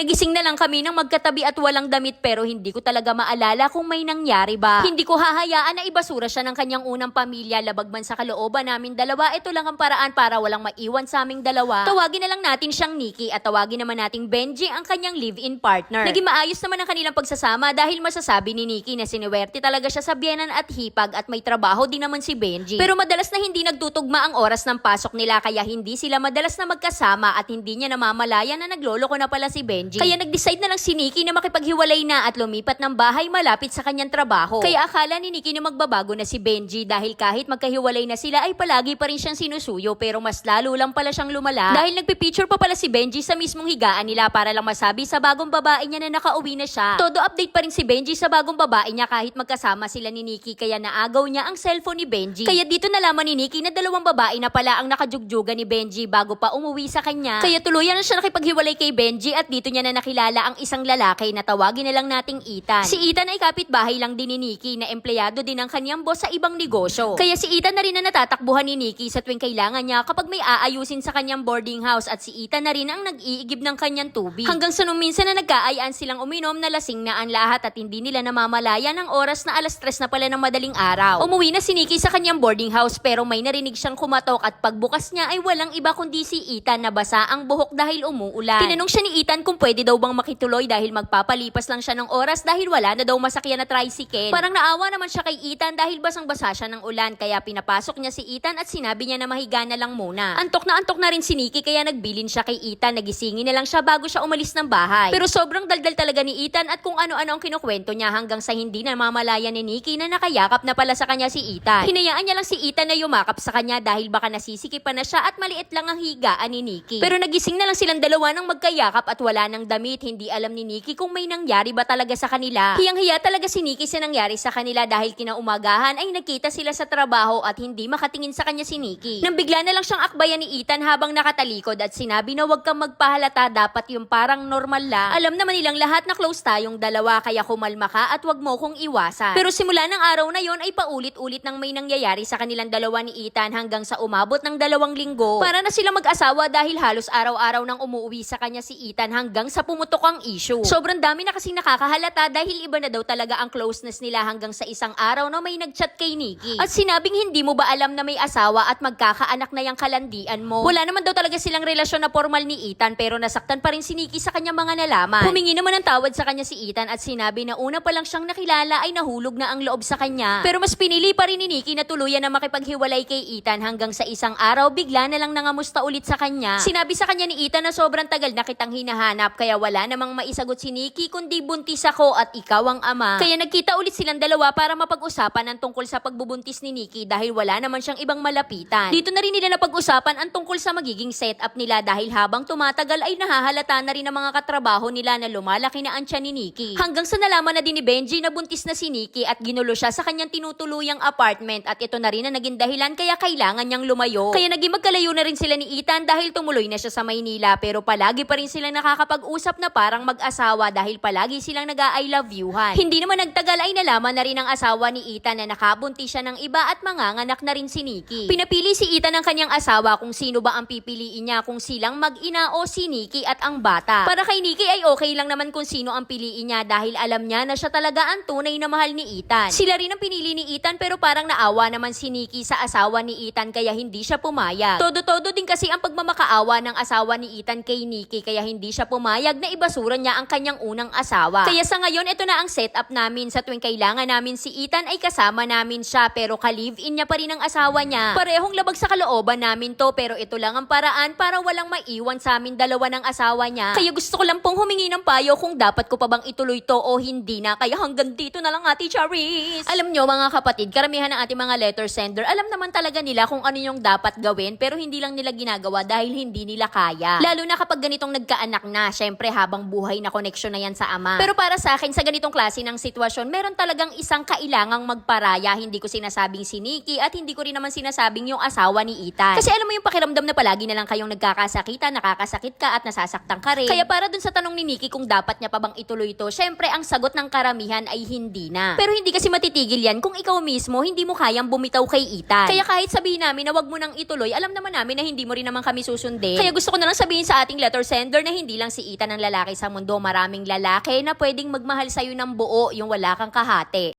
nagising na lang kami nang magkatabi at walang damit pero hindi ko talaga maalala kung may nangyari ba. Hindi ko hahayaan na ibasura siya ng kanyang unang pamilya, labag man sa kalooban namin dalawa. Ito lang ang paraan para walang maiwan sa aming dalawa. Tawagin na lang natin siyang Nikki at tawagin naman nating Benji ang kanyang live-in partner. Naging maayos naman ang kanilang pagsasama dahil masasabi ni Nikki na sinuwerte talaga siya sa biyenan at hipag at may trabaho din naman si Benji. Pero madalas na hindi nagtutugma ang oras ng pasok nila kaya hindi sila madalas na magkasama at hindi niya namamalaya na nagloloko na pala si Benji. Kaya nag-decide na lang si Nikki na makipaghiwalay na at lumipat ng bahay malapit sa kanyang trabaho. Kaya akala ni Nikki na magbabago na si Benji dahil kahit magkahiwalay na sila ay palagi pa rin siyang sinusuyo pero mas lalo lang pala siyang lumala dahil nagpipicture pa pala si Benji sa mismong higaan nila para lang masabi sa bagong babae niya na nakauwi na siya. Todo update pa rin si Benji sa bagong babae niya kahit magkasama sila ni Nikki kaya naagaw niya ang cellphone ni Benji. Kaya dito nalaman ni Nikki na dalawang babae na pala ang nakajugjugan ni Benji bago pa umuwi sa kanya. Kaya tuluyan na siya nakipaghiwalay kay Benji at dito niya na nakilala ang isang lalaki na tawagin na lang nating Ethan. Si Ethan ay kapitbahay lang din ni Nikki na empleyado din ng kanyang boss sa ibang negosyo. Kaya si Ethan na rin na natatakbuhan ni Nikki sa tuwing kailangan niya kapag may aayusin sa kanyang boarding house at si Ethan na rin ang nag-iigib ng kanyang tubig. Hanggang sa nung minsan na nagkaayaan silang uminom na lasing na ang lahat at hindi nila namamalaya ng oras na 3:00 na pala ng madaling araw. Umuwi na si Nikki sa kanyang boarding house pero may narinig siyang kumatok at pagbukas niya ay walang iba kundi si Ethan na basa ang buhok dahil umuulan. Tinanong siya ni Ethan kung pwede daw bang makituloy dahil magpapalipas lang siya ng oras dahil wala na daw masakyan na tricycle. Parang naawa naman siya kay Ethan dahil basang-basa siya ng ulan kaya pinapasok niya si Ethan at sinabi niya na mahiga na lang muna. Antok na rin si Nikki kaya nagbilin siya kay Ethan. Nagisingin na lang siya bago siya umalis ng bahay. Pero sobrang daldal talaga ni Ethan at kung ano-ano ang kinukwento niya hanggang sa hindi na mamalaya ni Nikki na nakayakap na pala sa kanya si Ethan. Hinayaan niya lang si Ethan na yumakap sa kanya dahil baka nasisikipan na siya at maliit lang ang higaan ni Nikki. Pero nagising na lang silang dalawa nang magkayakap at wala nang damit. Hindi alam ni Nikki kung may nangyari ba talaga sa kanila. Hiyang-hiya talaga si Nikki sa nangyari sa kanila dahil kinaumagahan ay nagkita sila sa trabaho at hindi makatingin sa kanya si Nikki. Nang bigla na lang siyang akbayan ni Ethan habang nakatalikod at sinabi na huwag kang magpahalata, dapat yung parang normal lang. Alam naman nilang lahat na close tayong dalawa kaya kumalma ka at huwag mo kong iwasan. Pero simula ng araw na yon ay paulit-ulit nang may nangyayari sa kanilang dalawa ni Ethan hanggang sa umabot ng 2 linggo. Para na silang mag-asawa dahil halos araw-araw nang umuwi sa kanya si Ethan hanggang sa pumutok ang issue. Sobrang dami na kasing nakakahalata dahil iba na daw talaga ang closeness nila hanggang sa isang araw na may nagchat kay Nikki. At sinabing hindi mo ba alam na may asawa at magkakaanak na yung kalandian mo? Wala naman daw talaga silang relasyon na formal ni Ethan pero nasaktan pa rin si Nikki sa kanyang mga nalaman. Humingi naman ng tawad sa kanya si Ethan at sinabi na una pa lang siyang nakilala ay nahulog na ang loob sa kanya. Pero mas pinili pa rin ni Nikki na tuluyan na makipaghiwalay kay Ethan hanggang sa isang araw bigla na lang nangamusta ulit sa kanya. Sinabi sa kanya ni Ethan na sobrang tagal na kitang hinahanap kaya wala namang maisagot si Nikki kundi buntis ako at ikaw ang ama. Kaya nagkita ulit silang dalawa para mapag-usapan ang tungkol sa pagbubuntis ni Nikki dahil wala naman siyang ibang malapitan. Dito na rin nila napag-usapan ang tungkol sa magiging setup nila dahil habang tumatagal ay nahahalata na rin ng mga katrabaho nila na lumalaki na ang tiyan ni Nikki. Hanggang sa nalaman na din ni Benji na buntis na si Nikki at ginulo siya sa kanyang tinutuluyang apartment at ito na rin na naging dahilan kaya kailangan niyang lumayo. Kaya naging magkalayo na rin sila ni Ethan dahil tumuloy na siya sa Maynila pero palagi pa rin silang nakakapag-usap na parang mag-asawa dahil palagi silang nag-I love you-han. Hindi naman nagtagal ay nalaman na rin ng asawa ni Ethan na nakabuntis siya ng iba at manganganak na rin si Nikki. Pinapili si Ethan ng kanyang asawa kung sino ba ang pipiliin niya, kung silang mag-ina o si Nikki at ang bata. Para kay Nikki ay okay lang naman kung sino ang piliin niya dahil alam niya na siya talaga ang tunay na mahal ni Ethan. Sila rin ang pinili ni Ethan pero parang naawa naman si Nikki sa asawa ni Ethan kaya hindi siya pumayag. Todo-todo din kasi ang pagmamakaawa ng asawa ni Ethan kay Nikki kaya hindi siya pumayag na ibasura niya ang kanyang unang asawa. Kaya sa ngayon ito na ang setup namin. Sa tuwing kailangan namin si Ethan ay kasama namin siya pero ka-live-in niya pa rin ang asawa niya. Parehong labag sa kalooban namin to pero ito lang ang paraan para walang maiwan sa amin dalawa ng asawa niya. Kaya gusto ko lang pong humingi ng payo kung dapat ko pa bang ituloy to o hindi na. Kaya hanggang dito na lang Ate Charis. Alam nyo mga kapatid, karamihan ng ating mga letter sender, alam naman talaga nila kung ano yung dapat gawin pero hindi lang nila ginagawa dahil hindi nila kaya. Lalo na kapag ganitong nagkaanak na, syempre habang buhay na koneksyon na yan sa ama. Pero para sa akin, sa ganitong klase ng sitwasyon, meron talagang isang kailangang magparaya. Hindi ko sinasabing si Nikki at hindi ko rin naman sinasabing yung asawa ni Ethan. Kasi alam mo yung pakiramdam na palagi na lang kayong nagkakasakitan, nakakasakit ka at nasasaktan ka rin. Kaya para dun sa tanong ni Nikki kung dapat niya pa bang ituloy ito, syempre ang sagot ng karamihan ay hindi na. Pero hindi kasi matitigil yan kung ikaw mismo hindi mo kayang bumitaw kay Ethan. Kaya kahit sabihin namin na wag mo nang ituloy, alam naman namin na hindi mo rin naman kami susundin. Kaya gusto ko na lang sabihin sa ating letter sender na hindi lang si nakikita ng lalaki sa mundo. Maraming lalaki na pwedeng magmahal sa'yo ng buo, yung wala kang kahati.